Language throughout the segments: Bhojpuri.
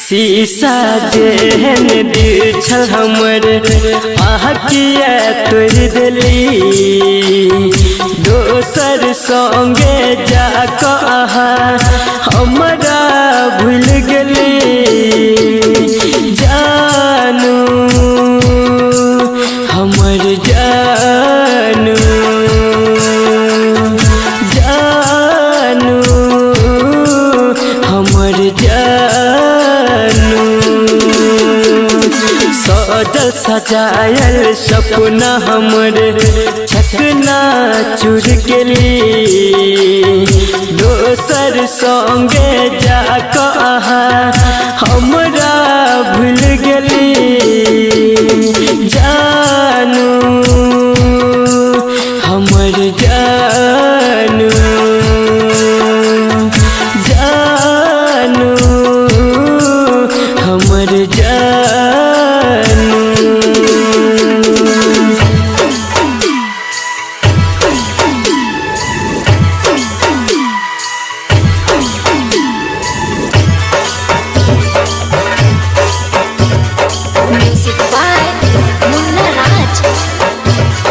शीशा जेहन दिल छल हमर आँखिया तोड़ देली दोसर संगे जाक हमरा भूल गेली जानू हमर जानू जानू हमर सजल सजायल सपना हमर छकना चूर गेली दोसर संगे जाक हमरा भूल गेली जानू हमर जानू जानू हमर Music by Munna Raj.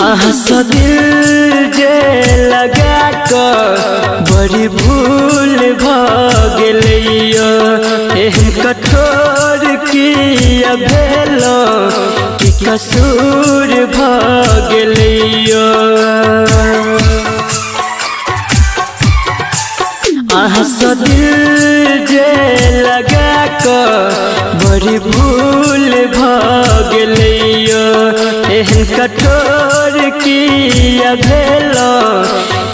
आहा दिल जे लगा कर बड़ी भूल भगलियो एहन कठोर किया भेलो कि कसूर भगलियो आहा दिल जे लगा कर बड़ी भूल भगलियो एहन कठोर किया भेलो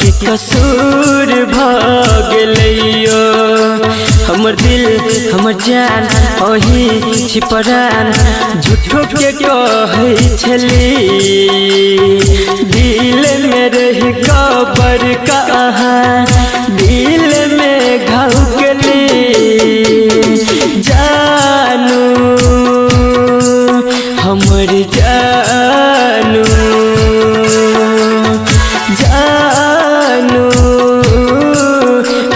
कि कसूर भगलियो हमर दिल हमर जान अही छिपरान झूठो के कहै छली दिल में रही कबर कहाँ दिल में घाव गेली जानू हमर जानू जानू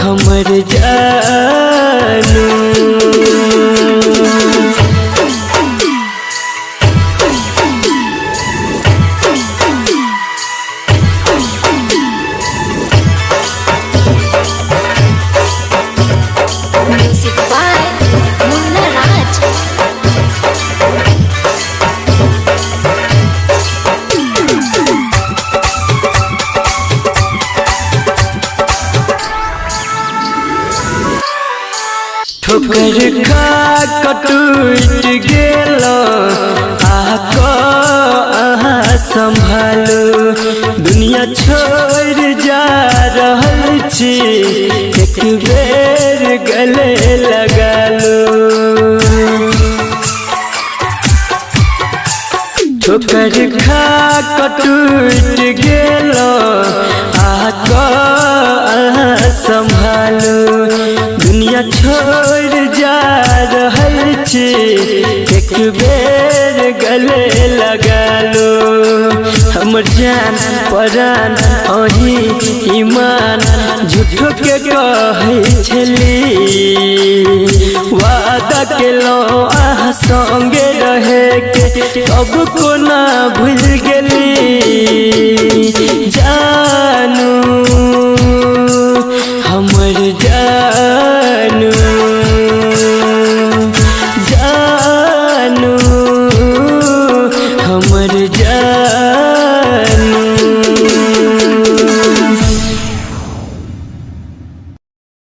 हमर जानू Music by Munna Raj. ठोकर खा कटूट गेलो आको अहाँ संभालो दुनिया छोड़ जा रहल छी एक बेर गले लगा लो ठोकर खा कटूट गेलो आको अहाँ संभालो दुनिया छोड़ जा रहल छी एक बेर गले लगा लो हमर जान परान अही ईमान झूठो के कहै छली वादा केलो आहा संगे रहे के अब कोना भूल गेली